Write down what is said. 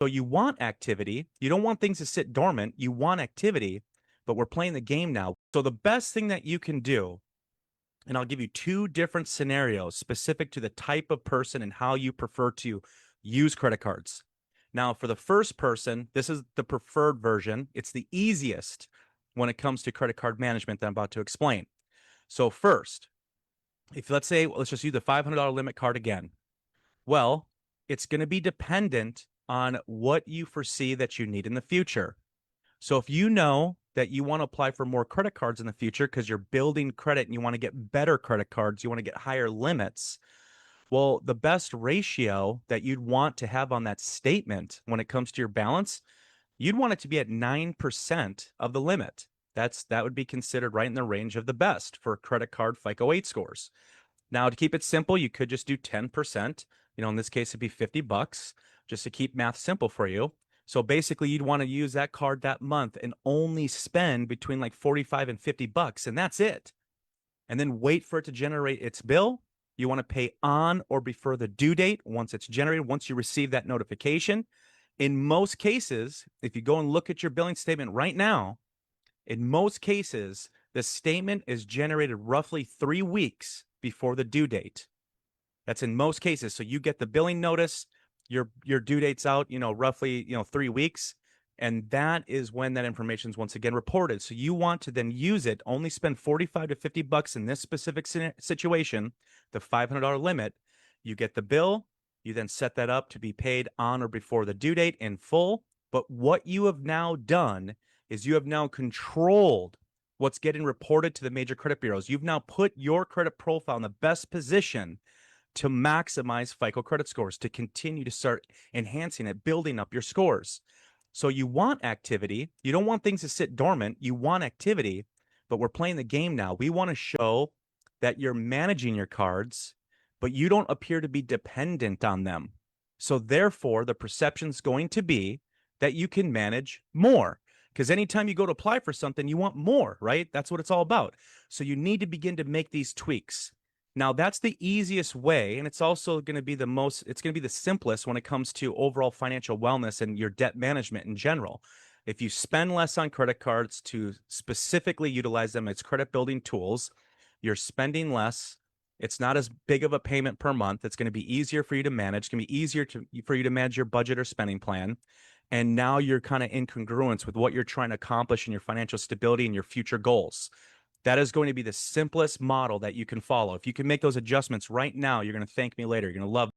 So you want activity. You don't want things to sit dormant. You want activity, but we're playing the game now. So the best thing that you can do, and I'll give you two different scenarios specific to the type of person and how you prefer to use credit cards. Now, for the first person, this is the preferred version. It's the easiest when it comes to credit card management that I'm about to explain. So first, if let's say, let's just use the $500 limit card again. Well, it's going to be dependent on what you foresee that you need in the future. So if you know that you want to apply for more credit cards in the future because you're building credit and you want to get better credit cards, you want to get higher limits, well, the best ratio that you'd want to have on that statement when it comes to your balance, you'd want it to be at 9% of the limit. That would be considered right in the range of the best for credit card FICO 8 scores. Now, to keep it simple, you could just do 10%. In this case, it'd be $50 just to keep math simple for you. So basically, you'd want to use that card that month and only spend between like 45 and $50, and that's it. And then wait for it to generate its bill. You want to pay on or before the due date once it's generated, once you receive that notification. In most cases, if you go and look at your billing statement right now, in most cases, the statement is generated roughly 3 weeks before the due date. That's in most cases. So you get the billing notice, your due date's out, roughly, 3 weeks. And that is when that information is once again reported. So you want to then use it, only spend 45 to $50 in this specific situation, the $500 limit. You get the bill, you then set that up to be paid on or before the due date in full. But what you have now done is you have now controlled what's getting reported to the major credit bureaus. You've now put your credit profile in the best position to maximize FICO credit scores, to continue to start enhancing it, building up your scores. So you want activity. You don't want things to sit dormant. You want activity, but we're playing the game now. We want to show that you're managing your cards, but you don't appear to be dependent on them. So therefore, the perception's going to be that you can manage more. Because anytime you go to apply for something, you want more, right? That's what it's all about. So you need to begin to make these tweaks. Now, that's the easiest way, and it's also going to be it's going to be the simplest when it comes to overall financial wellness and your debt management in general. If you spend less on credit cards to specifically utilize them as credit building tools, you're spending less. It's not as big of a payment per month. It's going to be easier for you to manage. It's going to be easier for you to manage your budget or spending plan. And now you're kind of in congruence with what you're trying to accomplish in your financial stability and your future goals. That is going to be the simplest model that you can follow. If you can make those adjustments right now, you're going to thank me later. You're going to love